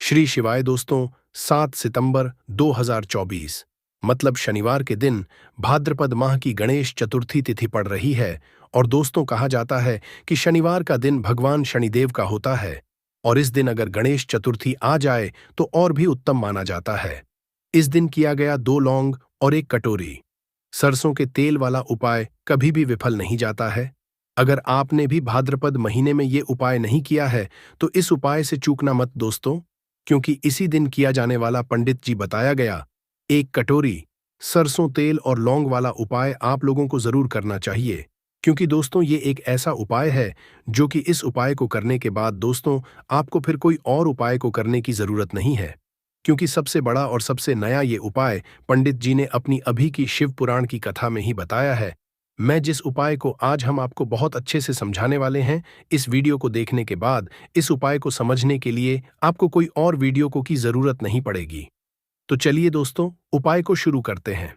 श्री शिवाय दोस्तों। 7 सितंबर 2024 मतलब शनिवार के दिन भाद्रपद माह की गणेश चतुर्थी तिथि पड़ रही है। और दोस्तों, कहा जाता है कि शनिवार का दिन भगवान शनिदेव का होता है और इस दिन अगर गणेश चतुर्थी आ जाए तो और भी उत्तम माना जाता है। इस दिन किया गया 2 लौंग और 1 कटोरी सरसों के तेल वाला उपाय कभी भी विफल नहीं जाता है। अगर आपने भी भाद्रपद महीने में ये उपाय नहीं किया है तो इस उपाय से चूकना मत दोस्तों, क्योंकि इसी दिन किया जाने वाला पंडित जी बताया गया 1 कटोरी सरसों तेल और लौंग वाला उपाय आप लोगों को जरूर करना चाहिए। क्योंकि दोस्तों, ये एक ऐसा उपाय है जो कि इस उपाय को करने के बाद दोस्तों आपको फिर कोई और उपाय को करने की जरूरत नहीं है। क्योंकि सबसे बड़ा और सबसे नया ये उपाय पंडित जी ने अपनी अभी की शिव पुराण की कथा में ही बताया है। मैं जिस उपाय को आज हम आपको बहुत अच्छे से समझाने वाले हैं, इस वीडियो को देखने के बाद इस उपाय को समझने के लिए आपको कोई और वीडियो को की जरूरत नहीं पड़ेगी। तो चलिए दोस्तों, उपाय को शुरू करते हैं।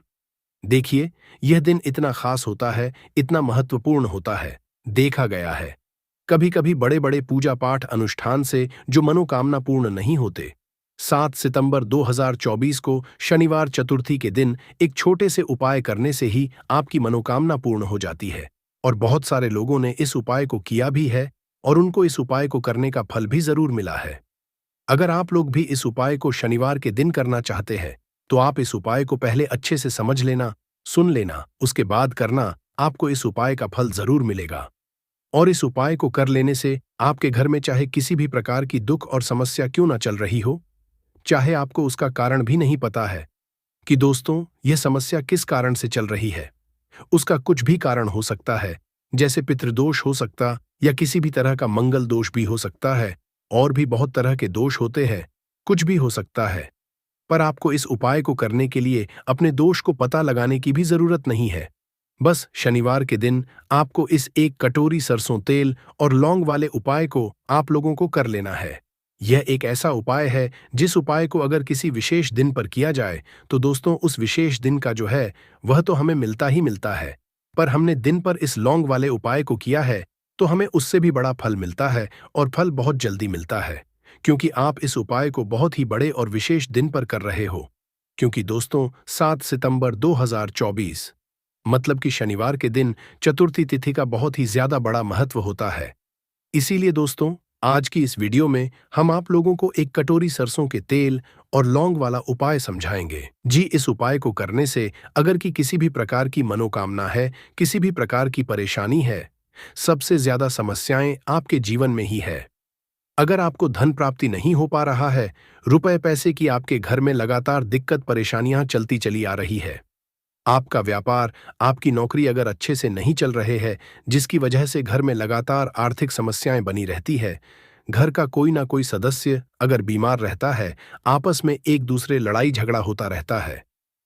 देखिए, यह दिन इतना खास होता है, इतना महत्वपूर्ण होता है। देखा गया है कभी कभी बड़े बड़े पूजा पाठ अनुष्ठान से जो मनोकामना पूर्ण नहीं होते। 7 सितंबर 2024 को शनिवार चतुर्थी के दिन एक छोटे से उपाय करने से ही आपकी मनोकामना पूर्ण हो जाती है। और बहुत सारे लोगों ने इस उपाय को किया भी है और उनको इस उपाय को करने का फल भी जरूर मिला है। अगर आप लोग भी इस उपाय को शनिवार के दिन करना चाहते हैं तो आप इस उपाय को पहले अच्छे से समझ लेना, सुन लेना, उसके बाद करना। आपको इस उपाय का फल जरूर मिलेगा। और इस उपाय को कर लेने से आपके घर में चाहे किसी भी प्रकार की दुख और समस्या क्यों ना चल रही हो, चाहे आपको उसका कारण भी नहीं पता है कि दोस्तों यह समस्या किस कारण से चल रही है, उसका कुछ भी कारण हो सकता है। जैसे पितृदोष हो सकता या किसी भी तरह का मंगल दोष भी हो सकता है, और भी बहुत तरह के दोष होते हैं, कुछ भी हो सकता है। पर आपको इस उपाय को करने के लिए अपने दोष को पता लगाने की भी जरूरत नहीं है। बस शनिवार के दिन आपको इस 1 कटोरी सरसों तेल और लौंग वाले उपाय को आप लोगों को कर लेना है। यह एक ऐसा उपाय है जिस उपाय को अगर किसी विशेष दिन पर किया जाए तो दोस्तों उस विशेष दिन का जो है वह तो हमें मिलता ही मिलता है। पर हमने दिन पर इस लौंग वाले उपाय को किया है तो हमें उससे भी बड़ा फल मिलता है, और फल बहुत जल्दी मिलता है। क्योंकि आप इस उपाय को बहुत ही बड़े और विशेष दिन पर कर रहे हो। क्योंकि दोस्तों 7 सितंबर 2024 मतलब कि शनिवार के दिन चतुर्थी तिथि का बहुत ही ज्यादा बड़ा महत्व होता है। इसीलिए दोस्तों आज की इस वीडियो में हम आप लोगों को 1 कटोरी सरसों के तेल और लौंग वाला उपाय समझाएंगे। जी, इस उपाय को करने से अगर कि किसी भी प्रकार की मनोकामना है, किसी भी प्रकार की परेशानी है, सबसे ज्यादा समस्याएं आपके जीवन में ही है। अगर आपको धन प्राप्ति नहीं हो पा रहा है, रुपए पैसे की आपके घर में लगातार दिक्कत परेशानियां चलती चली आ रही है, आपका व्यापार, आपकी नौकरी अगर अच्छे से नहीं चल रहे हैं, जिसकी वजह से घर में लगातार आर्थिक समस्याएं बनी रहती है, घर का कोई ना कोई सदस्य अगर बीमार रहता है, आपस में एक दूसरे लड़ाई झगड़ा होता रहता है,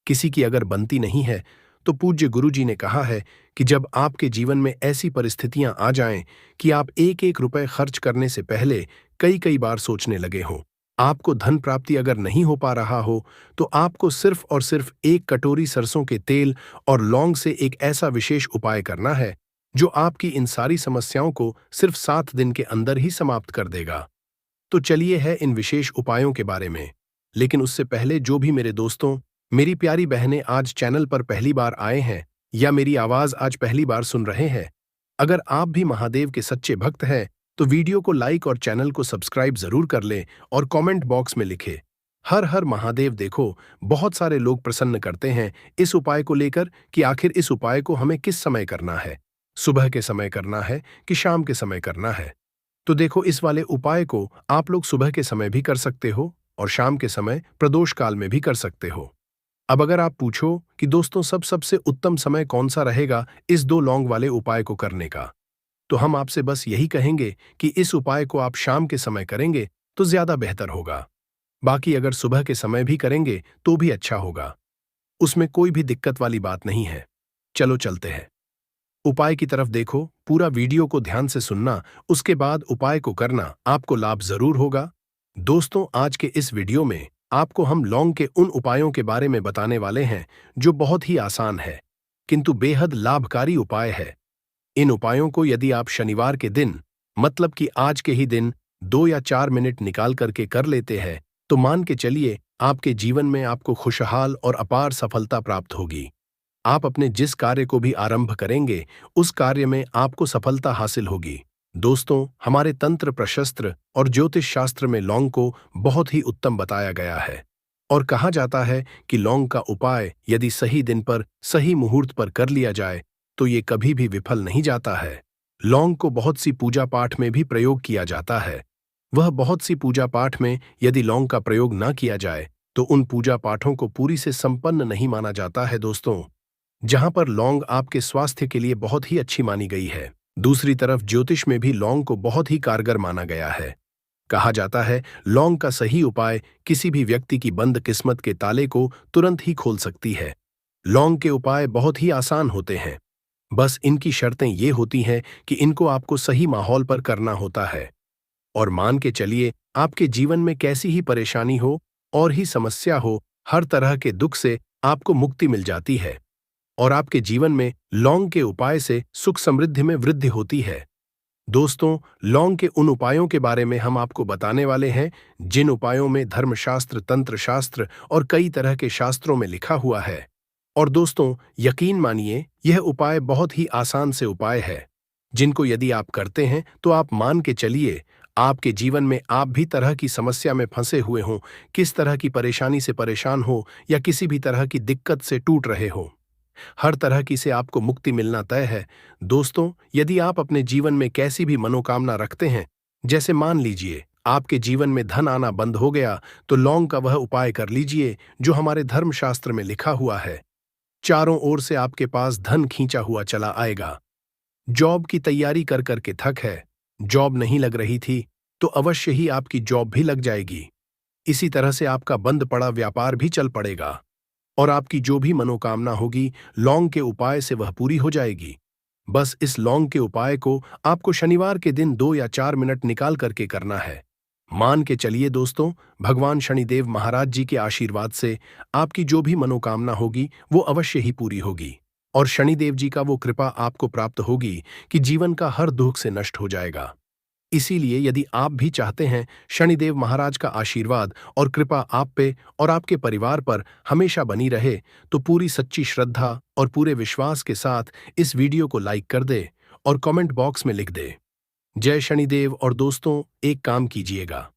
किसी की अगर बनती नहीं है, तो पूज्य गुरु जी ने कहा है कि जब आपके जीवन में ऐसी परिस्थितियां आ जाएं कि आप एक एक रुपए खर्च करने से पहले कई कई बार सोचने लगे हों, आपको धन प्राप्ति अगर नहीं हो पा रहा हो, तो आपको सिर्फ और सिर्फ 1 कटोरी सरसों के तेल और लौंग से एक ऐसा विशेष उपाय करना है जो आपकी इन सारी समस्याओं को सिर्फ 7 दिन के अंदर ही समाप्त कर देगा। तो चलिए है इन विशेष उपायों के बारे में। लेकिन उससे पहले जो भी मेरे दोस्तों, मेरी प्यारी बहनें आज चैनल पर पहली बार आए हैं या मेरी आवाज आज पहली बार सुन रहे हैं, अगर आप भी महादेव के सच्चे भक्त हैं तो वीडियो को लाइक और चैनल को सब्सक्राइब जरूर कर लें और कमेंट बॉक्स में लिखे हर हर महादेव। देखो, बहुत सारे लोग प्रश्न करते हैं इस उपाय को लेकर कि आखिर इस उपाय को हमें किस समय करना है, सुबह के समय करना है कि शाम के समय करना है। तो देखो, इस वाले उपाय को आप लोग सुबह के समय भी कर सकते हो और शाम के समय प्रदोष काल में भी कर सकते हो। अब अगर आप पूछो कि दोस्तों सबसे उत्तम समय कौन सा रहेगा इस 2 लौंग वाले उपाय को करने का, तो हम आपसे बस यही कहेंगे कि इस उपाय को आप शाम के समय करेंगे तो ज्यादा बेहतर होगा। बाकी अगर सुबह के समय भी करेंगे तो भी अच्छा होगा, उसमें कोई भी दिक्कत वाली बात नहीं है। चलो चलते हैं उपाय की तरफ। देखो, पूरा वीडियो को ध्यान से सुनना, उसके बाद उपाय को करना, आपको लाभ जरूर होगा। दोस्तों आज के इस वीडियो में आपको हम लौंग के उन उपायों के बारे में बताने वाले हैं जो बहुत ही आसान है किंतु बेहद लाभकारी उपाय है। इन उपायों को यदि आप शनिवार के दिन मतलब कि आज के ही दिन 2 या 4 मिनट निकाल करके कर लेते हैं तो मान के चलिए आपके जीवन में आपको खुशहाल और अपार सफलता प्राप्त होगी। आप अपने जिस कार्य को भी आरंभ करेंगे, उस कार्य में आपको सफलता हासिल होगी। दोस्तों, हमारे तंत्र प्रशस्त्र और ज्योतिष शास्त्र में लौंग को बहुत ही उत्तम बताया गया है और कहा जाता है कि लौंग का उपाय यदि सही दिन पर सही मुहूर्त पर कर लिया जाए तो ये कभी भी विफल नहीं जाता है। लौंग को बहुत सी पूजा पाठ में भी प्रयोग किया जाता है। वह बहुत सी पूजा पाठ में यदि लौंग का प्रयोग न किया जाए तो उन पूजा पाठों को पूरी से संपन्न नहीं माना जाता है। दोस्तों, जहां पर लौंग आपके स्वास्थ्य के लिए बहुत ही अच्छी मानी गई है, दूसरी तरफ ज्योतिष में भी लौंग को बहुत ही कारगर माना गया है। कहा जाता है लौंग का सही उपाय किसी भी व्यक्ति की बंद किस्मत के ताले को तुरंत ही खोल सकती है। लौंग के उपाय बहुत ही आसान होते हैं, बस इनकी शर्तें ये होती हैं कि इनको आपको सही माहौल पर करना होता है। और मान के चलिए आपके जीवन में कैसी ही परेशानी हो और ही समस्या हो, हर तरह के दुख से आपको मुक्ति मिल जाती है और आपके जीवन में लौंग के उपाय से सुख समृद्धि में वृद्धि होती है। दोस्तों, लौंग के उन उपायों के बारे में हम आपको बताने वाले हैं जिन उपायों में धर्मशास्त्र, तंत्र शास्त्र और कई तरह के शास्त्रों में लिखा हुआ है। और दोस्तों, यकीन मानिए यह उपाय बहुत ही आसान से उपाय है जिनको यदि आप करते हैं तो आप मान के चलिए आपके जीवन में आप भी तरह की समस्या में फंसे हुए हों, किस तरह की परेशानी से परेशान हो या किसी भी तरह की दिक्कत से टूट रहे हो, हर तरह की से आपको मुक्ति मिलना तय है। दोस्तों, यदि आप अपने जीवन में कैसी भी मनोकामना रखते हैं, जैसे मान लीजिए आपके जीवन में धन आना बंद हो गया, तो लौंग का वह उपाय कर लीजिए जो हमारे धर्मशास्त्र में लिखा हुआ है। चारों ओर से आपके पास धन खींचा हुआ चला आएगा। जॉब की तैयारी कर करके थक है, जॉब नहीं लग रही थी, तो अवश्य ही आपकी जॉब भी लग जाएगी। इसी तरह से आपका बंद पड़ा व्यापार भी चल पड़ेगा और आपकी जो भी मनोकामना होगी लौंग के उपाय से वह पूरी हो जाएगी। बस इस लौंग के उपाय को आपको शनिवार के दिन 2 या 4 मिनट निकाल करके करना है। मान के चलिए दोस्तों, भगवान शनिदेव महाराज जी के आशीर्वाद से आपकी जो भी मनोकामना होगी वो अवश्य ही पूरी होगी और शनिदेव जी का वो कृपा आपको प्राप्त होगी कि जीवन का हर दुख से नष्ट हो जाएगा। इसीलिए यदि आप भी चाहते हैं शनिदेव महाराज का आशीर्वाद और कृपा आप पे और आपके परिवार पर हमेशा बनी रहे, तो पूरी सच्ची श्रद्धा और पूरे विश्वास के साथ इस वीडियो को लाइक कर दे और कमेंट बॉक्स में लिख दे जय शनिदेव। और दोस्तों, एक काम कीजिएगा,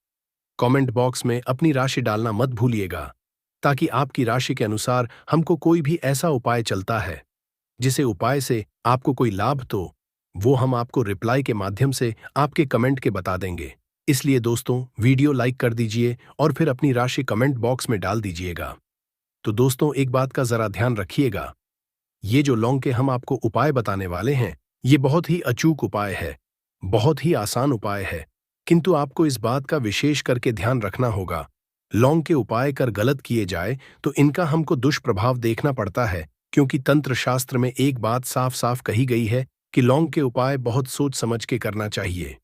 कमेंट बॉक्स में अपनी राशि डालना मत भूलिएगा, ताकि आपकी राशि के अनुसार हमको कोई भी ऐसा उपाय चलता है जिसे उपाय से आपको कोई लाभ तो वो हम आपको रिप्लाई के माध्यम से आपके कमेंट के बता देंगे। इसलिए दोस्तों, वीडियो लाइक कर दीजिए और फिर अपनी राशि कमेंट बॉक्स में डाल दीजिएगा। तो दोस्तों, एक बात का जरा ध्यान रखिएगा, ये जो लौंग के हम आपको उपाय बताने वाले हैं, ये बहुत ही अचूक उपाय है, बहुत ही आसान उपाय है, किंतु आपको इस बात का विशेष करके ध्यान रखना होगा। लौंग के उपाय कर गलत किए जाए तो इनका हमको दुष्प्रभाव देखना पड़ता है, क्योंकि तंत्र शास्त्र में एक बात साफ साफ कही गई है कि लौंग के उपाय बहुत सोच समझ के करना चाहिए।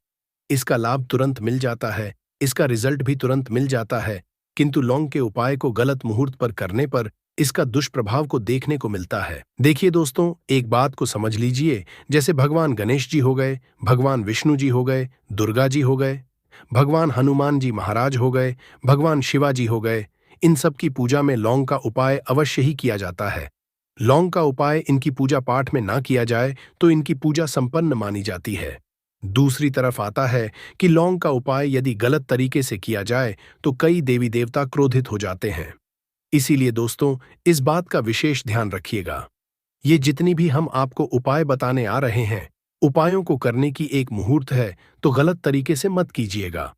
इसका लाभ तुरंत मिल जाता है, इसका रिजल्ट भी तुरंत मिल जाता है, किंतु लौंग के उपाय को गलत मुहूर्त पर करने पर इसका दुष्प्रभाव को देखने को मिलता है। देखिए दोस्तों, एक बात को समझ लीजिए, जैसे भगवान गणेश जी हो गए, भगवान विष्णु जी हो गए, दुर्गा जी हो गए, भगवान हनुमान जी महाराज हो गए, भगवान शिवाजी हो गए, इन सब की पूजा में लौंग का उपाय अवश्य ही किया जाता है। लौंग का उपाय इनकी पूजा पाठ में ना किया जाए तो इनकी पूजा संपन्न मानी जाती है। दूसरी तरफ आता है कि लौंग का उपाय यदि गलत तरीके से किया जाए तो कई देवी देवता क्रोधित हो जाते हैं। इसीलिए दोस्तों, इस बात का विशेष ध्यान रखिएगा। ये जितनी भी हम आपको उपाय बताने आ रहे हैं, उपायों को करने की एक मुहूर्त है, तो गलत तरीके से मत कीजिएगा।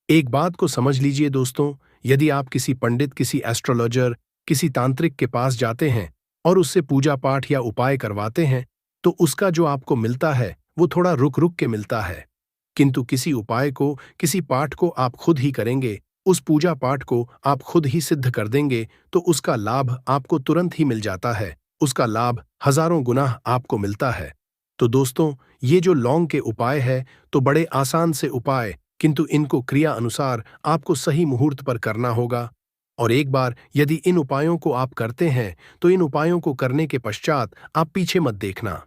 एक बात को समझ लीजिए दोस्तों, यदि आप किसी पंडित, किसी एस्ट्रोलॉजर, किसी तांत्रिक के पास जाते हैं और उससे पूजा पाठ या उपाय करवाते हैं, तो उसका जो आपको मिलता है वो थोड़ा रुक रुक के मिलता है। किंतु किसी उपाय को, किसी पाठ को आप खुद ही करेंगे, उस पूजा पाठ को आप खुद ही सिद्ध कर देंगे, तो उसका लाभ आपको तुरंत ही मिल जाता है, उसका लाभ हजारों गुना आपको मिलता है। तो दोस्तों, ये जो लौंग के उपाय है तो बड़े आसान से उपाय, किंतु इनको क्रिया अनुसार आपको सही मुहूर्त पर करना होगा। और एक बार यदि इन उपायों को आप करते हैं तो इन उपायों को करने के पश्चात आप पीछे मत देखना।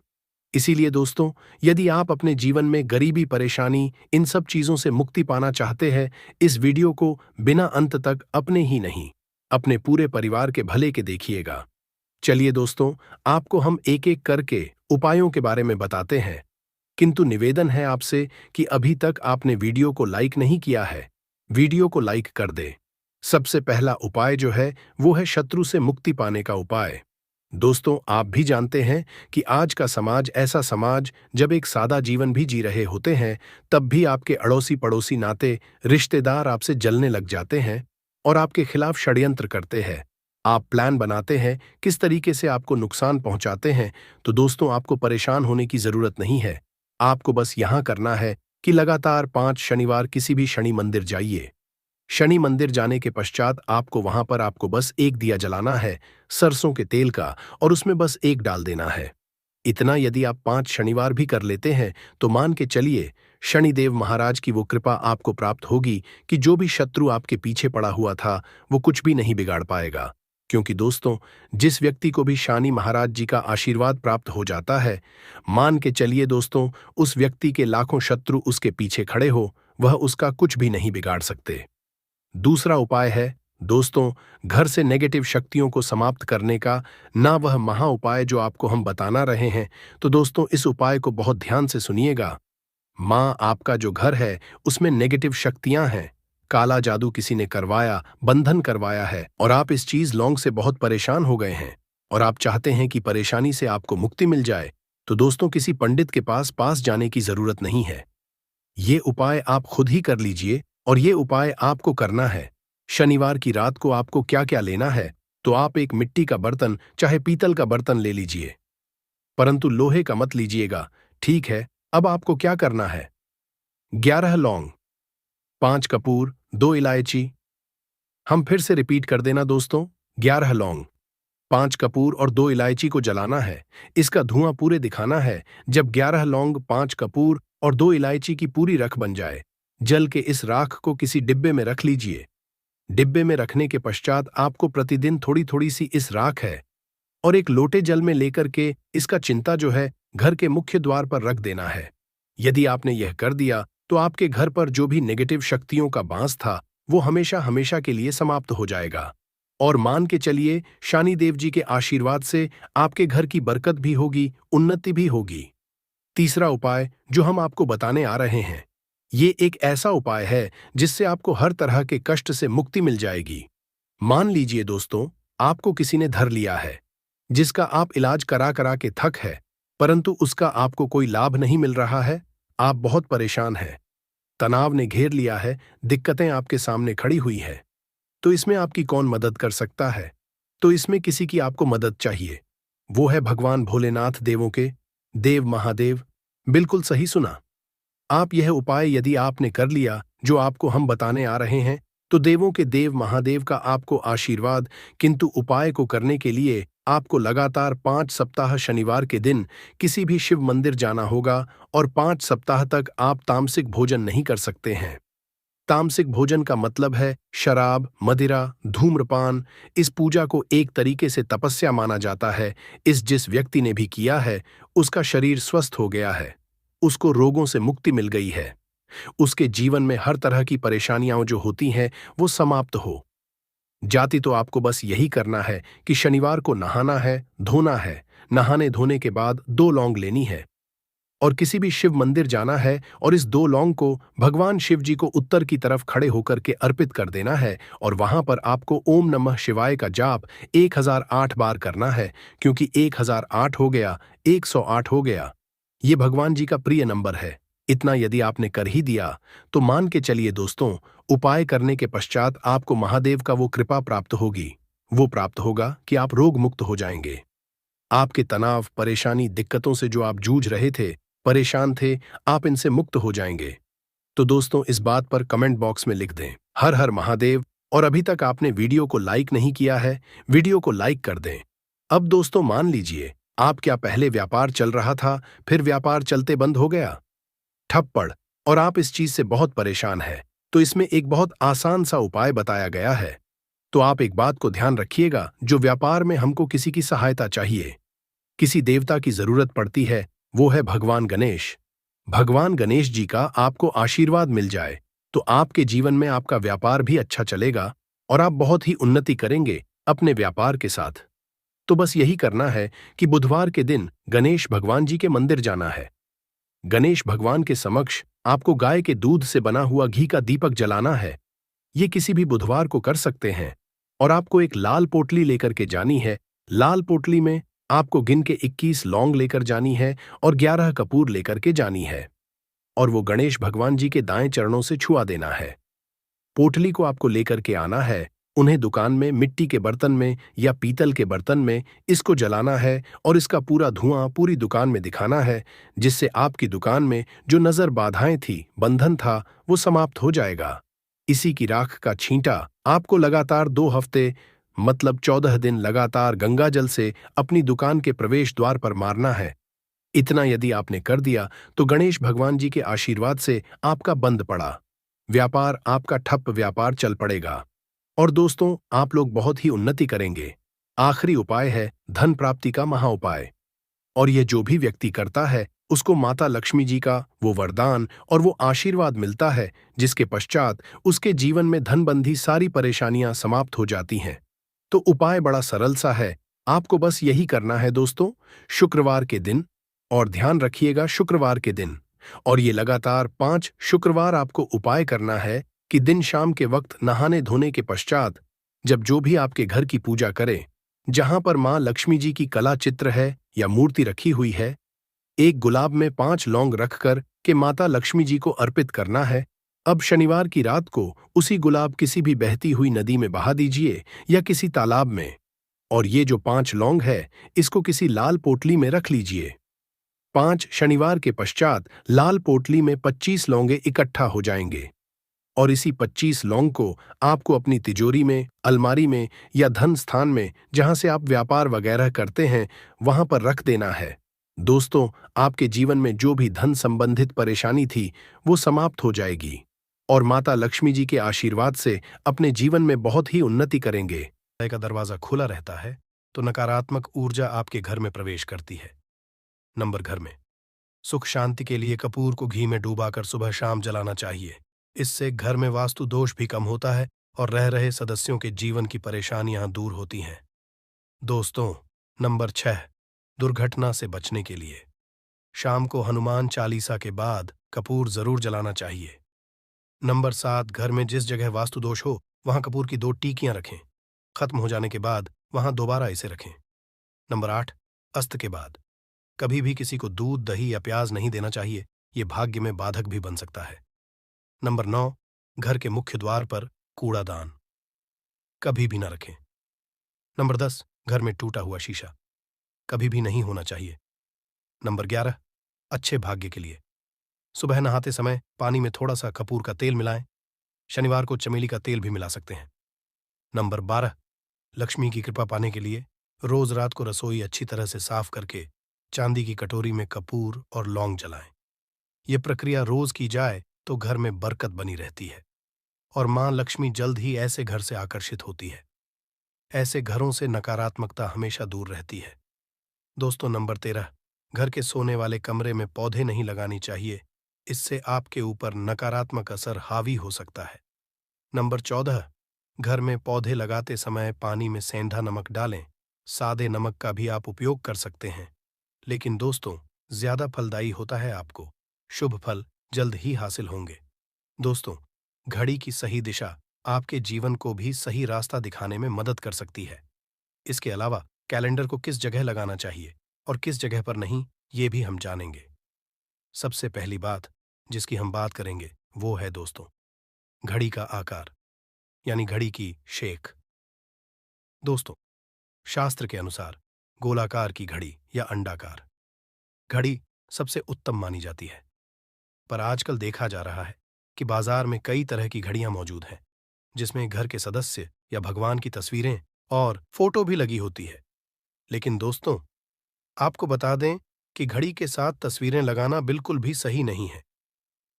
इसीलिए दोस्तों, यदि आप अपने जीवन में गरीबी, परेशानी, इन सब चीजों से मुक्ति पाना चाहते हैं, इस वीडियो को बिना अंत तक अपने ही नहीं, अपने पूरे परिवार के भले के देखिएगा। चलिए दोस्तों, आपको हम एक एक करके उपायों के बारे में बताते हैं, किंतु निवेदन है आपसे कि अभी तक आपने वीडियो को लाइक नहीं किया है, वीडियो को लाइक कर दे। सबसे पहला उपाय जो है वो है शत्रु से मुक्ति पाने का उपाय। दोस्तों, आप भी जानते हैं कि आज का समाज ऐसा समाज जब एक सादा जीवन भी जी रहे होते हैं, तब भी आपके अड़ोसी पड़ोसी नाते रिश्तेदार आपसे जलने लग जाते हैं और आपके खिलाफ षड्यंत्र करते हैं। आप प्लान बनाते हैं किस तरीके से आपको नुकसान पहुंचाते हैं, तो दोस्तों आपको परेशान होने की जरूरत नहीं है। आपको बस यहां करना है कि लगातार 5 शनिवार किसी भी शनि मंदिर जाइए। शनि मंदिर जाने के पश्चात आपको बस एक दिया जलाना है, सरसों के तेल का, और उसमें बस एक डाल देना है। इतना यदि आप 5 शनिवार भी कर लेते हैं तो मान के चलिए शनिदेव महाराज की वो कृपा आपको प्राप्त होगी कि जो भी शत्रु आपके पीछे पड़ा हुआ था वो कुछ भी नहीं बिगाड़ पाएगा। क्योंकि दोस्तों, जिस व्यक्ति को भी शनि महाराज जी का आशीर्वाद प्राप्त हो जाता है, मान के चलिए दोस्तों, उस व्यक्ति के लाखों शत्रु उसके पीछे खड़े हो, वह उसका कुछ भी नहीं बिगाड़ सकते। दूसरा उपाय है दोस्तों, घर से नेगेटिव शक्तियों को समाप्त करने का, ना वह महा उपाय जो आपको हम बताना रहे हैं। तो दोस्तों, इस उपाय को बहुत ध्यान से सुनिएगा। माँ, आपका जो घर है उसमें नेगेटिव शक्तियां हैं, काला जादू किसी ने करवाया, बंधन करवाया है, और आप इस चीज लौंग से बहुत परेशान हो गए हैं और आप चाहते हैं कि परेशानी से आपको मुक्ति मिल जाए, तो दोस्तों किसी पंडित के पास जाने की जरूरत नहीं है। ये उपाय आप खुद ही कर लीजिए, और ये उपाय आपको करना है। शनिवार की रात को आपको क्या क्या लेना है, तो आप एक मिट्टी का बर्तन, चाहे पीतल का बर्तन ले लीजिए, परंतु लोहे का मत लीजिएगा, ठीक है। अब आपको क्या करना है, 11 लौंग, 5 कपूर, 2 इलायची। हम फिर से रिपीट कर देना दोस्तों, 11 लौंग, 5 कपूर और 2 इलायची को जलाना है। इसका धुआं पूरे दिखाना है। जब 11 लौंग, 5 कपूर और 2 इलायची की पूरी रख बन जाए, जल के इस राख को किसी डिब्बे में रख लीजिए। डिब्बे में रखने के पश्चात आपको प्रतिदिन थोड़ी थोड़ी सी इस राख है और एक लोटे जल में लेकर के इसका चिंता जो है घर के मुख्य द्वार पर रख देना है। यदि आपने यह कर दिया तो आपके घर पर जो भी नेगेटिव शक्तियों का बांस था वो हमेशा हमेशा के लिए समाप्त हो जाएगा। और मान के चलिए शनिदेव जी के आशीर्वाद से आपके घर की बरकत भी होगी, उन्नति भी होगी। तीसरा उपाय जो हम आपको बताने आ रहे हैं, ये एक ऐसा उपाय है जिससे आपको हर तरह के कष्ट से मुक्ति मिल जाएगी। मान लीजिए दोस्तों, आपको किसी ने धर लिया है, जिसका आप इलाज करा करा के थक है, परंतु उसका आपको कोई लाभ नहीं मिल रहा है। आप बहुत परेशान हैं, तनाव ने घेर लिया है, दिक्कतें आपके सामने खड़ी हुई है। तो इसमें आपकी कौन मदद कर सकता है? तो इसमें किसी की आपको मदद चाहिए। वो है भगवान भोलेनाथ, देवों के देव महादेव। बिल्कुल सही सुना। आप यह उपाय यदि आपने कर लिया जो आपको हम बताने आ रहे हैं, तो देवों के देव महादेव का आपको आशीर्वाद। किंतु उपाय को करने के लिए आपको लगातार 5 सप्ताह शनिवार के दिन किसी भी शिव मंदिर जाना होगा और 5 सप्ताह तक आप तामसिक भोजन नहीं कर सकते हैं। तामसिक भोजन का मतलब है शराब, मदिरा, धूम्रपान। इस पूजा को एक तरीके से तपस्या माना जाता है। जिस व्यक्ति ने भी किया है उसका शरीर स्वस्थ हो गया है, उसको रोगों से मुक्ति मिल गई है, उसके जीवन में हर तरह की परेशानियां जो होती हैं वो समाप्त हो जाती। तो आपको बस यही करना है कि शनिवार को नहाना है, धोना है। नहाने धोने के बाद 2 लौंग लेनी है और किसी भी शिव मंदिर जाना है और इस 2 लौंग को भगवान शिव जी को उत्तर की तरफ खड़े होकर के अर्पित कर देना है और वहां पर आपको ओम नमः शिवाय का जाप 1008 बार करना है। क्योंकि 1008 हो गया, 108 हो गया, ये भगवान जी का प्रिय नंबर है। इतना यदि आपने कर ही दिया तो मान के चलिए दोस्तों, उपाय करने के पश्चात आपको महादेव का वो कृपा प्राप्त होगी। वो प्राप्त होगा कि आप रोग मुक्त हो जाएंगे। आपके तनाव, परेशानी, दिक्कतों से जो आप जूझ रहे थे, परेशान थे, आप इनसे मुक्त हो जाएंगे। तो दोस्तों, इस बात पर कमेंट बॉक्स में लिख दें हर हर महादेव। और अभी तक आपने वीडियो को लाइक नहीं किया है, वीडियो को लाइक कर दें। अब दोस्तों मान लीजिए, आप क्या पहले व्यापार चल रहा था, फिर व्यापार चलते बंद हो गया, ठप पड़, और आप इस चीज से बहुत परेशान हैं, तो इसमें एक बहुत आसान सा उपाय बताया गया है। तो आप एक बात को ध्यान रखिएगा, जो व्यापार में हमको किसी की सहायता चाहिए, किसी देवता की जरूरत पड़ती है, वो है भगवान गणेश। भगवान गणेश जी का आपको आशीर्वाद मिल जाए तो आपके जीवन में आपका व्यापार भी अच्छा चलेगा और आप बहुत ही उन्नति करेंगे अपने व्यापार के साथ। तो बस यही करना है कि बुधवार के दिन गणेश भगवान जी के मंदिर जाना है। गणेश भगवान के समक्ष आपको गाय के दूध से बना हुआ घी का दीपक जलाना है। ये किसी भी बुधवार को कर सकते हैं। और आपको एक लाल पोटली लेकर के जानी है। लाल पोटली में आपको गिन के 21 लौंग लेकर जानी है और 11 कपूर लेकर के जानी है और वो गणेश भगवान जी के दाएं चरणों से छुआ देना है। पोटली को आपको लेकर के आना है। उन्हें दुकान में मिट्टी के बर्तन में या पीतल के बर्तन में इसको जलाना है और इसका पूरा धुआं पूरी दुकान में दिखाना है, जिससे आपकी दुकान में जो नजर बाधाएं थी, बंधन था, वो समाप्त हो जाएगा। इसी की राख का छींटा आपको लगातार 2 हफ्ते मतलब 14 दिन लगातार गंगा जल से अपनी दुकान के प्रवेश द्वार पर मारना है। इतना यदि आपने कर दिया तो गणेश भगवान जी के आशीर्वाद से आपका बंद पड़ा व्यापार, आपका ठप व्यापार चल पड़ेगा और दोस्तों आप लोग बहुत ही उन्नति करेंगे। आखिरी उपाय है धन प्राप्ति का महाउपाय और ये जो भी व्यक्ति करता है उसको माता लक्ष्मी जी का वो वरदान और वो आशीर्वाद मिलता है, जिसके पश्चात उसके जीवन में धनबंधी सारी परेशानियां समाप्त हो जाती हैं। तो उपाय बड़ा सरल सा है, आपको बस यही करना है दोस्तों, शुक्रवार के दिन, और ध्यान रखिएगा शुक्रवार के दिन, और ये लगातार 5 शुक्रवार आपको उपाय करना है कि दिन शाम के वक्त नहाने धोने के पश्चात जब जो भी आपके घर की पूजा करें, जहां पर मां लक्ष्मी जी की कला चित्र है या मूर्ति रखी हुई है, एक गुलाब में 5 लौंग रखकर के माता लक्ष्मी जी को अर्पित करना है। अब शनिवार की रात को उसी गुलाब किसी भी बहती हुई नदी में बहा दीजिए या किसी तालाब में, और ये जो 5 लौंग है इसको किसी लाल पोटली में रख लीजिए। 5 शनिवार के पश्चात लाल पोटली में 25 लौंगे इकट्ठा हो जाएंगे और इसी 25 लौंग को आपको अपनी तिजोरी में, अलमारी में या धन स्थान में जहां से आप व्यापार वगैरह करते हैं वहां पर रख देना है। दोस्तों, आपके जीवन में जो भी धन संबंधित परेशानी थी वो समाप्त हो जाएगी और माता लक्ष्मी जी के आशीर्वाद से अपने जीवन में बहुत ही उन्नति करेंगे। का दरवाजा खुला रहता है तो नकारात्मक ऊर्जा आपके घर में प्रवेश करती है। नंबर घर में सुख शांति के लिए कपूर को घी में डूबाकर सुबह शाम जलाना चाहिए। इससे घर में वास्तु दोष भी कम होता है और रह रहे सदस्यों के जीवन की परेशानियां दूर होती हैं। दोस्तों, नंबर 6 दुर्घटना से बचने के लिए शाम को हनुमान चालीसा के बाद कपूर जरूर जलाना चाहिए। नंबर 7 घर में जिस जगह वास्तु दोष हो वहां कपूर की 2 टीकियां रखें। खत्म हो जाने के बाद वहां दोबारा इसे रखें। नंबर 8 अस्त के बाद कभी भी किसी को दूध, दही या प्याज नहीं देना चाहिए, ये भाग्य में बाधक भी बन सकता है। नंबर 9 घर के मुख्य द्वार पर कूड़ादान कभी भी न रखें। नंबर 10 घर में टूटा हुआ शीशा कभी भी नहीं होना चाहिए। नंबर 11 अच्छे भाग्य के लिए सुबह नहाते समय पानी में थोड़ा सा कपूर का तेल मिलाएं। शनिवार को चमेली का तेल भी मिला सकते हैं। नंबर 12 लक्ष्मी की कृपा पाने के लिए रोज रात को रसोई अच्छी तरह से साफ करके चांदी की कटोरी में कपूर और लौंग जलाएं। यह प्रक्रिया रोज की जाए तो घर में बरकत बनी रहती है और मां लक्ष्मी जल्द ही ऐसे घर से आकर्षित होती है। ऐसे घरों से नकारात्मकता हमेशा दूर रहती है। दोस्तों, नंबर 13 घर के सोने वाले कमरे में पौधे नहीं लगानी चाहिए, इससे आपके ऊपर नकारात्मक असर हावी हो सकता है। नंबर 14 घर में पौधे लगाते समय पानी में सेंधा नमक डालें। सादे नमक का भी आप उपयोग कर सकते हैं, लेकिन दोस्तों ज्यादा फलदायी होता है। आपको शुभ फल जल्द ही हासिल होंगे। दोस्तों, घड़ी की सही दिशा आपके जीवन को भी सही रास्ता दिखाने में मदद कर सकती है। इसके अलावा कैलेंडर को किस जगह लगाना चाहिए और किस जगह पर नहीं, ये भी हम जानेंगे। सबसे पहली बात जिसकी हम बात करेंगे वो है दोस्तों घड़ी का आकार, यानी घड़ी की शेख। दोस्तों, शास्त्र के अनुसार गोलाकार की घड़ी या अंडाकार घड़ी सबसे उत्तम मानी जाती है, पर आजकल देखा जा रहा है कि बाजार में कई तरह की घड़ियां मौजूद हैं, जिसमें घर के सदस्य या भगवान की तस्वीरें और फोटो भी लगी होती है। लेकिन दोस्तों, आपको बता दें कि घड़ी के साथ तस्वीरें लगाना बिल्कुल भी सही नहीं है।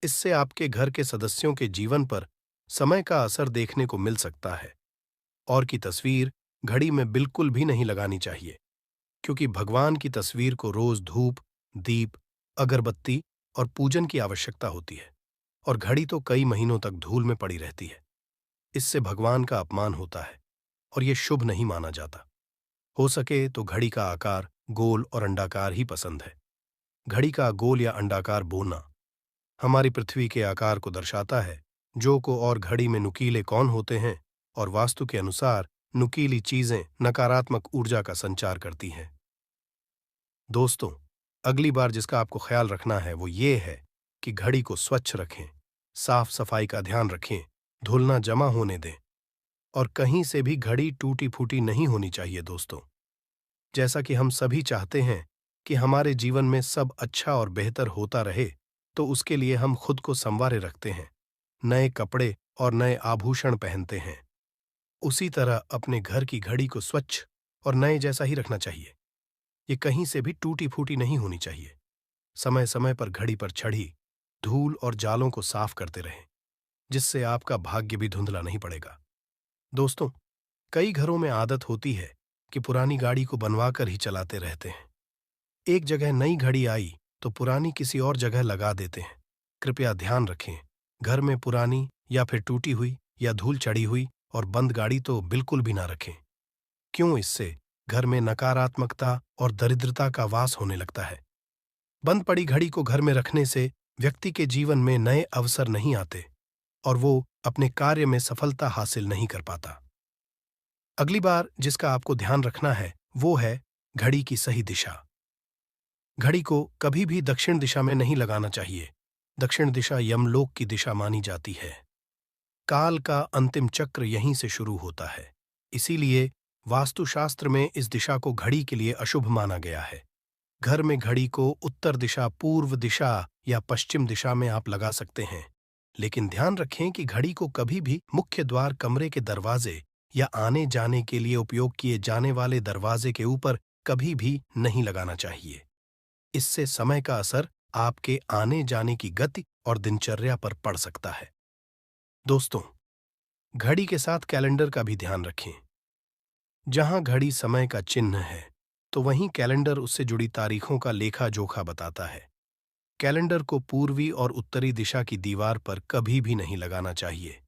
इससे आपके घर के सदस्यों के जीवन पर समय का असर देखने को मिल सकता है। और की तस्वीर घड़ी में बिल्कुल भी नहीं लगानी चाहिए, क्योंकि भगवान की तस्वीर को रोज धूप, दीप अगरबत्ती और पूजन की आवश्यकता होती है, और घड़ी तो कई महीनों तक धूल में पड़ी रहती है। इससे भगवान का अपमान होता है और ये शुभ नहीं माना जाता। हो सके तो घड़ी का आकार गोल और अंडाकार ही पसंद है। घड़ी का गोल या अंडाकार बोना हमारी पृथ्वी के आकार को दर्शाता है। जो को और घड़ी में नुकीले कौन होते हैं, और वास्तु के अनुसार नुकीली चीजें नकारात्मक ऊर्जा का संचार करती हैं। दोस्तों, अगली बार जिसका आपको ख्याल रखना है वो ये है कि घड़ी को स्वच्छ रखें, साफ सफाई का ध्यान रखें, धूल ना जमा होने दें, और कहीं से भी घड़ी टूटी फूटी नहीं होनी चाहिए। दोस्तों, जैसा कि हम सभी चाहते हैं कि हमारे जीवन में सब अच्छा और बेहतर होता रहे, तो उसके लिए हम खुद को संवारे रखते हैं, नए कपड़े और नए आभूषण पहनते हैं। उसी तरह अपने घर की घड़ी को स्वच्छ और नए जैसा ही रखना चाहिए। ये कहीं से भी टूटी फूटी नहीं होनी चाहिए। समय समय पर घड़ी पर चढ़ी धूल और जालों को साफ करते रहें, जिससे आपका भाग्य भी धुंधला नहीं पड़ेगा। दोस्तों, कई घरों में आदत होती है कि पुरानी गाड़ी को बनवाकर ही चलाते रहते हैं। एक जगह नई घड़ी आई तो पुरानी किसी और जगह लगा देते हैं। कृपया ध्यान रखें, घर में पुरानी या फिर टूटी हुई या धूल चढ़ी हुई और बंद गाड़ी तो बिल्कुल भी ना रखें। क्यों? इससे घर में नकारात्मकता और दरिद्रता का वास होने लगता है। बंद पड़ी घड़ी को घर में रखने से व्यक्ति के जीवन में नए अवसर नहीं आते और वो अपने कार्य में सफलता हासिल नहीं कर पाता। अगली बार जिसका आपको ध्यान रखना है वो है घड़ी की सही दिशा। घड़ी को कभी भी दक्षिण दिशा में नहीं लगाना चाहिए। दक्षिण दिशा यमलोक की दिशा मानी जाती है। काल का अंतिम चक्र यहीं से शुरू होता है। इसीलिए वास्तुशास्त्र में इस दिशा को घड़ी के लिए अशुभ माना गया है। घर में घड़ी को उत्तर दिशा, पूर्व दिशा या पश्चिम दिशा में आप लगा सकते हैं, लेकिन ध्यान रखें कि घड़ी को कभी भी मुख्य द्वार, कमरे के दरवाजे या आने जाने के लिए उपयोग किए जाने वाले दरवाजे के ऊपर कभी भी नहीं लगाना चाहिए। इससे समय का असर आपके आने जाने की गति और दिनचर्या पर पड़ सकता है। दोस्तों, घड़ी के साथ कैलेंडर का भी ध्यान रखें। जहां घड़ी समय का चिन्ह है, तो वहीं कैलेंडर उससे जुड़ी तारीखों का लेखा जोखा बताता है। कैलेंडर को पूर्वी और उत्तरी दिशा की दीवार पर कभी भी नहीं लगाना चाहिए।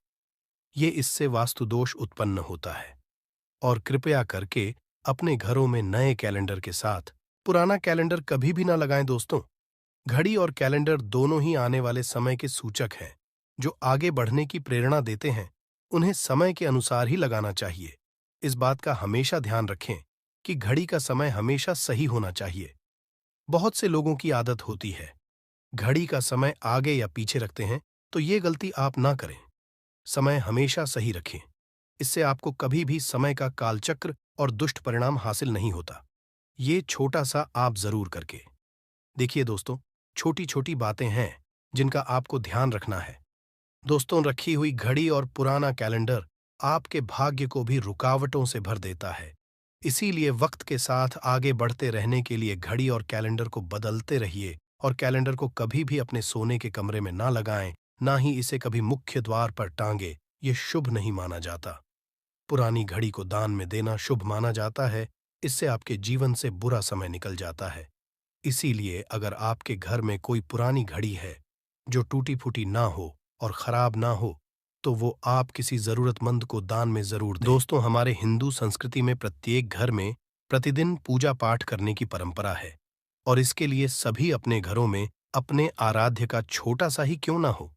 ये इससे वास्तु दोष उत्पन्न होता है। और कृपया करके अपने घरों में नए कैलेंडर के साथ पुराना कैलेंडर कभी भी ना लगाएं। दोस्तों, घड़ी और कैलेंडर दोनों ही आने वाले समय के सूचक हैं, जो आगे बढ़ने की प्रेरणा देते हैं। उन्हें समय के अनुसार ही लगाना चाहिए। इस बात का हमेशा ध्यान रखें कि घड़ी का समय हमेशा सही होना चाहिए। बहुत से लोगों की आदत होती है घड़ी का समय आगे या पीछे रखते हैं, तो ये गलती आप ना करें। समय हमेशा सही रखें। इससे आपको कभी भी समय का कालचक्र और दुष्ट परिणाम हासिल नहीं होता। ये छोटा सा आप जरूर करके देखिए। दोस्तों, छोटी छोटी बातें हैं जिनका आपको ध्यान रखना है। दोस्तों, रखी हुई घड़ी और पुराना कैलेंडर आपके भाग्य को भी रुकावटों से भर देता है। इसीलिए वक्त के साथ आगे बढ़ते रहने के लिए घड़ी और कैलेंडर को बदलते रहिए, और कैलेंडर को कभी भी अपने सोने के कमरे में ना लगाएं, ना ही इसे कभी मुख्य द्वार पर टांगे। ये शुभ नहीं माना जाता। पुरानी घड़ी को दान में देना शुभ माना जाता है। इससे आपके जीवन से बुरा समय निकल जाता है। इसीलिए अगर आपके घर में कोई पुरानी घड़ी है जो टूटी फूटी ना हो और खराब ना हो, तो वो आप किसी जरूरतमंद को दान में जरूर दें। दोस्तों, हमारे हिंदू संस्कृति में प्रत्येक घर में प्रतिदिन पूजा पाठ करने की परंपरा है, और इसके लिए सभी अपने घरों में अपने आराध्य का छोटा सा ही क्यों ना हो,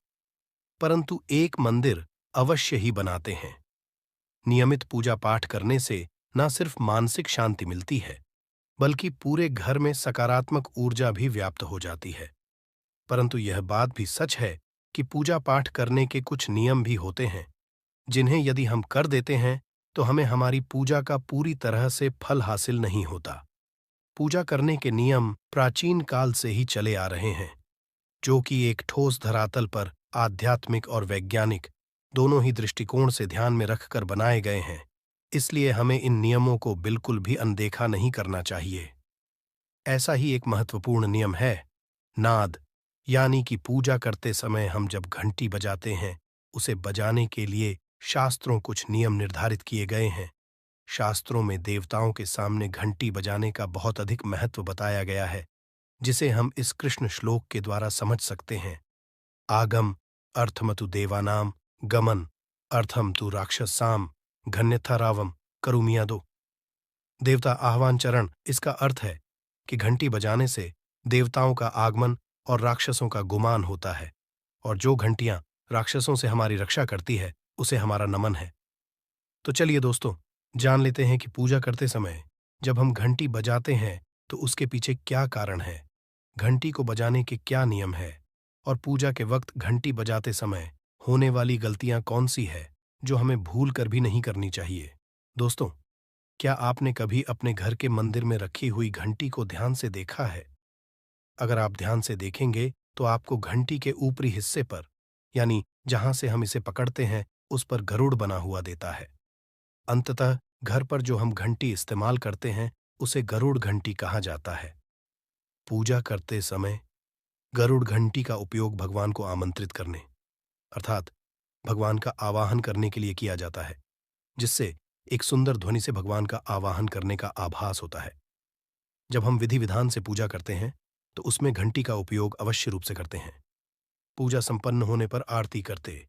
परंतु एक मंदिर अवश्य ही बनाते हैं। नियमित पूजा पाठ करने से न सिर्फ मानसिक शांति मिलती है, बल्कि पूरे घर में सकारात्मक ऊर्जा भी व्याप्त हो जाती है। परंतु यह बात भी सच है कि पूजा पाठ करने के कुछ नियम भी होते हैं, जिन्हें यदि हम कर देते हैं तो हमें हमारी पूजा का पूरी तरह से फल हासिल नहीं होता। पूजा करने के नियम प्राचीन काल से ही चले आ रहे हैं, जो कि एक ठोस धरातल पर आध्यात्मिक और वैज्ञानिक दोनों ही दृष्टिकोण से ध्यान में रखकर बनाए गए हैं। इसलिए हमें इन नियमों को बिल्कुल भी अनदेखा नहीं करना चाहिए। ऐसा ही एक महत्वपूर्ण नियम है नाद, यानी कि पूजा करते समय हम जब घंटी बजाते हैं, उसे बजाने के लिए शास्त्रों कुछ नियम निर्धारित किए गए हैं। शास्त्रों में देवताओं के सामने घंटी बजाने का बहुत अधिक महत्व बताया गया है। जिसे हम इस कृष्ण श्लोक के द्वारा समझ सकते हैं। आगम अर्थमतु देवानाम, गमन अर्थम तु राक्षसाम, घन्यथा रावम करुमियादो। देवता आह्वान चरण इसका अर्थ है कि घंटी बजाने से देवताओं का आगमन और राक्षसों का गुमान होता है, और जो घंटियां राक्षसों से हमारी रक्षा करती है उसे हमारा नमन है। तो चलिए दोस्तों, जान लेते हैं कि पूजा करते समय जब हम घंटी बजाते हैं तो उसके पीछे क्या कारण है, घंटी को बजाने के क्या नियम है, और पूजा के वक्त घंटी बजाते समय होने वाली गलतियां कौन सी है जो हमें भूल कर भी नहीं करनी चाहिए। दोस्तों, क्या आपने कभी अपने घर के मंदिर में रखी हुई घंटी को ध्यान से देखा है? अगर आप ध्यान से देखेंगे तो आपको घंटी के ऊपरी हिस्से पर, यानी जहां से हम इसे पकड़ते हैं, उस पर गरुड़ बना हुआ देता है। अंततः घर पर जो हम घंटी इस्तेमाल करते हैं उसे गरुड़ घंटी कहा जाता है। पूजा करते समय गरुड़ घंटी का उपयोग भगवान को आमंत्रित करने, अर्थात भगवान का आवाहन करने के लिए किया जाता है, जिससे एक सुंदर ध्वनि से भगवान का आवाहन करने का आभास होता है। जब हम विधि विधान से पूजा करते हैं तो उसमें घंटी का उपयोग अवश्य रूप से करते हैं। पूजा संपन्न होने पर आरती करते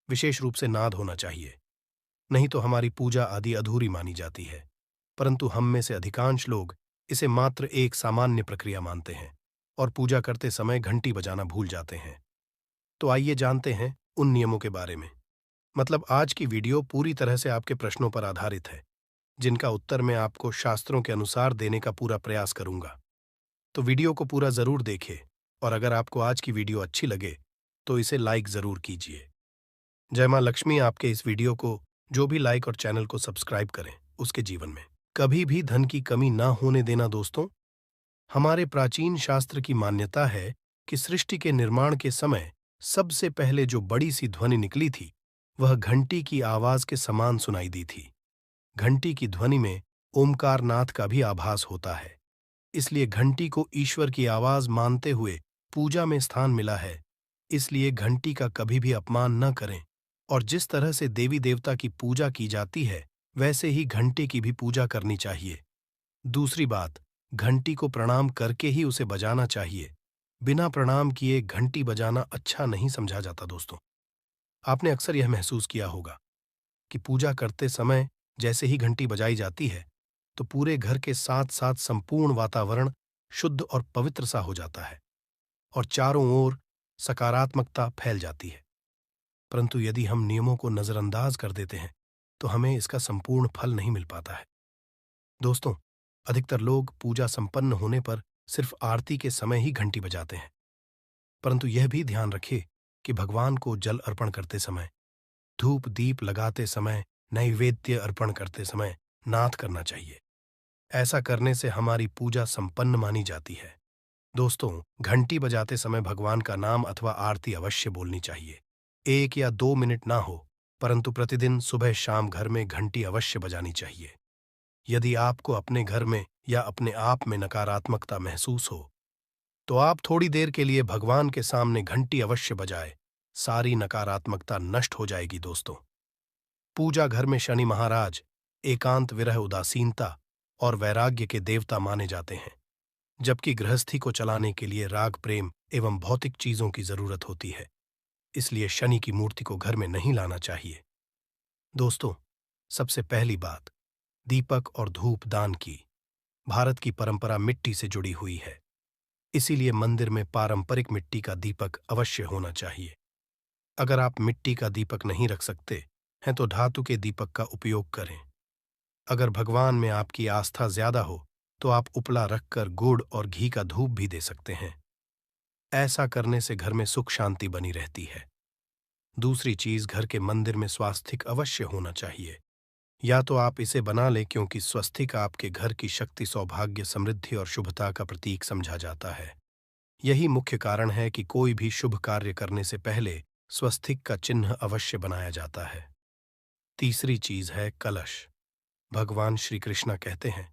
विशेष रूप से नाद होना चाहिए, नहीं तो हमारी पूजा आदि अधूरी मानी जाती है। परंतु हम में से अधिकांश लोग इसे मात्र एक सामान्य प्रक्रिया मानते हैं और पूजा करते समय घंटी बजाना भूल जाते हैं। तो आइए जानते हैं उन नियमों के बारे में। मतलब आज की वीडियो पूरी तरह से आपके प्रश्नों पर आधारित है, जिनका उत्तर मैं आपको शास्त्रों के अनुसार देने का पूरा प्रयास करूंगा। तो वीडियो को पूरा जरूर देखें, और अगर आपको आज की वीडियो अच्छी लगे तो इसे लाइक जरूर कीजिए। जय मां लक्ष्मी आपके इस वीडियो को जो भी लाइक और चैनल को सब्सक्राइब करें, उसके जीवन में कभी भी धन की कमी ना होने देना। दोस्तों, हमारे प्राचीन शास्त्र की मान्यता है कि सृष्टि के निर्माण के समय सबसे पहले जो बड़ी सी ध्वनि निकली थी वह घंटी की आवाज के समान सुनाई दी थी। घंटी की ध्वनि में ओमकार नाथ का भी आभास होता है, इसलिए घंटी को ईश्वर की आवाज मानते हुए पूजा में स्थान मिला है। इसलिए घंटी का कभी भी अपमान न करें, और जिस तरह से देवी देवता की पूजा की जाती है वैसे ही घंटी की भी पूजा करनी चाहिए। दूसरी बात, घंटी को प्रणाम करके ही उसे बजाना चाहिए। बिना प्रणाम किए घंटी बजाना अच्छा नहीं समझा जाता। दोस्तों, आपने अक्सर यह महसूस किया होगा कि पूजा करते समय जैसे ही घंटी बजाई जाती है तो पूरे घर के साथ साथ संपूर्ण वातावरण शुद्ध और पवित्र सा हो जाता है और चारों ओर सकारात्मकता फैल जाती है। परंतु यदि हम नियमों को नजरअंदाज कर देते हैं तो हमें इसका संपूर्ण फल नहीं मिल पाता है। दोस्तों, अधिकतर लोग पूजा संपन्न होने पर सिर्फ आरती के समय ही घंटी बजाते हैं, परंतु यह भी ध्यान रखें कि भगवान को जल अर्पण करते समय, धूप दीप लगाते समय, नैवेद्य अर्पण करते समय नाद करना चाहिए। ऐसा करने से हमारी पूजा संपन्न मानी जाती है। दोस्तों, घंटी बजाते समय भगवान का नाम अथवा आरती अवश्य बोलनी चाहिए। 1 या 2 मिनट ना हो, परंतु प्रतिदिन सुबह शाम घर में घंटी अवश्य बजानी चाहिए। यदि आपको अपने घर में या अपने आप में नकारात्मकता महसूस हो तो आप थोड़ी देर के लिए भगवान के सामने घंटी अवश्य बजाए, सारी नकारात्मकता नष्ट हो जाएगी। दोस्तों, पूजा घर में शनि महाराज एकांत, विरह, उदासीनता और वैराग्य के देवता माने जाते हैं, जबकि गृहस्थी को चलाने के लिए राग, प्रेम एवं भौतिक चीजों की जरूरत होती है। इसलिए शनि की मूर्ति को घर में नहीं लाना चाहिए। दोस्तों, सबसे पहली बात, दीपक और धूप दान की। भारत की परंपरा मिट्टी से जुड़ी हुई है, इसीलिए मंदिर में पारंपरिक मिट्टी का दीपक अवश्य होना चाहिए। अगर आप मिट्टी का दीपक नहीं रख सकते हैं तो धातु के दीपक का उपयोग करें। अगर भगवान में आपकी आस्था ज्यादा हो तो आप उपला रखकर गुड़ और घी का धूप भी दे सकते हैं। ऐसा करने से घर में सुख शांति बनी रहती है। दूसरी चीज, घर के मंदिर में स्वास्तिक अवश्य होना चाहिए। या तो आप इसे बना लें, क्योंकि स्वस्तिक आपके घर की शक्ति, सौभाग्य, समृद्धि और शुभता का प्रतीक समझा जाता है। यही मुख्य कारण है कि कोई भी शुभ कार्य करने से पहले स्वस्तिक का चिन्ह अवश्य बनाया जाता है। तीसरी चीज है कलश। भगवान श्री कृष्ण कहते हैं,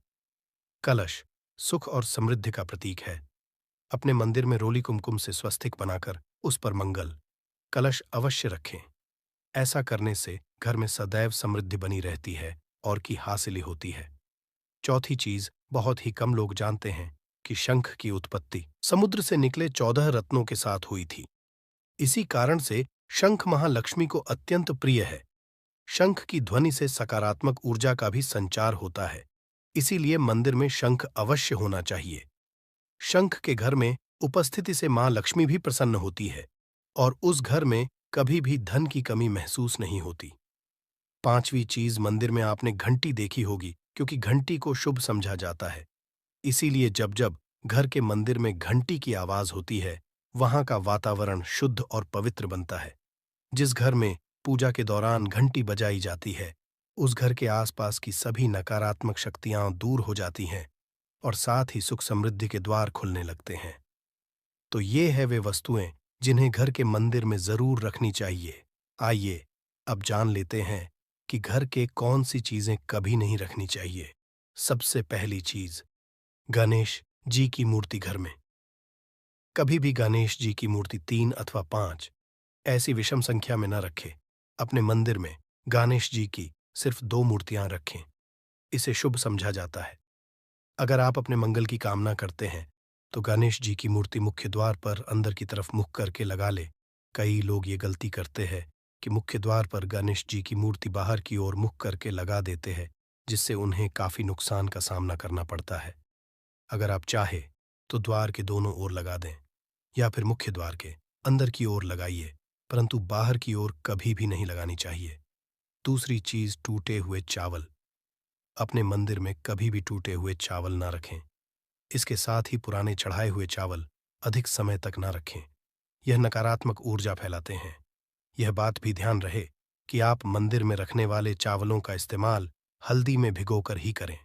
कलश सुख और समृद्धि का प्रतीक है। अपने मंदिर में रोली कुमकुम से स्वस्तिक बनाकर उस पर मंगल कलश अवश्य रखें। ऐसा करने से घर में सदैव समृद्धि बनी रहती है और की हासिली होती है। चौथी चीज बहुत ही कम लोग जानते हैं कि शंख की उत्पत्ति समुद्र से निकले 14 रत्नों के साथ हुई थी। इसी कारण से शंख महालक्ष्मी को अत्यंत प्रिय है। शंख की ध्वनि से सकारात्मक ऊर्जा का भी संचार होता है, इसीलिए मंदिर में शंख अवश्य होना चाहिए। शंख के घर में उपस्थिति से मां लक्ष्मी भी प्रसन्न होती है और उस घर में कभी भी धन की कमी महसूस नहीं होती। पांचवी चीज, मंदिर में आपने घंटी देखी होगी, क्योंकि घंटी को शुभ समझा जाता है। इसीलिए जब जब घर के मंदिर में घंटी की आवाज होती है, वहां का वातावरण शुद्ध और पवित्र बनता है। जिस घर में पूजा के दौरान घंटी बजाई जाती है, उस घर के आसपास की सभी नकारात्मक शक्तियां दूर हो जाती हैं और साथ ही सुख समृद्धि के द्वार खुलने लगते हैं। तो ये है वे वस्तुएं जिन्हें घर के मंदिर में जरूर रखनी चाहिए। आइए अब जान लेते हैं कि घर के कौन सी चीजें कभी नहीं रखनी चाहिए। सबसे पहली चीज, गणेश जी की मूर्ति घर में। कभी भी गणेश जी की मूर्ति 3 अथवा 5 ऐसी विषम संख्या में न रखें। अपने मंदिर में गणेश जी की सिर्फ 2 मूर्तियां रखें। इसे शुभ समझा जाता है। अगर आप अपने मंगल की कामना करते हैं तो गणेश जी की मूर्ति मुख्य द्वार पर अंदर की तरफ मुख करके लगा ले। कई लोग ये गलती करते हैं कि मुख्य द्वार पर गणेश जी की मूर्ति बाहर की ओर मुख करके लगा देते हैं, जिससे उन्हें काफी नुकसान का सामना करना पड़ता है। अगर आप चाहे तो द्वार के दोनों ओर लगा दें या फिर मुख्य द्वार के अंदर की ओर लगाइए, परंतु बाहर की ओर कभी भी नहीं लगानी चाहिए। दूसरी चीज, टूटे हुए चावल। अपने मंदिर में कभी भी टूटे हुए चावल ना रखें। इसके साथ ही पुराने चढ़ाए हुए चावल अधिक समय तक ना रखें। यह नकारात्मक ऊर्जा फैलाते हैं। यह बात भी ध्यान रहे कि आप मंदिर में रखने वाले चावलों का इस्तेमाल हल्दी में भिगोकर ही करें।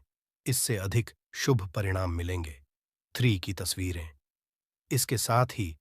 इससे अधिक शुभ परिणाम मिलेंगे। 3 की तस्वीरें। इसके साथ ही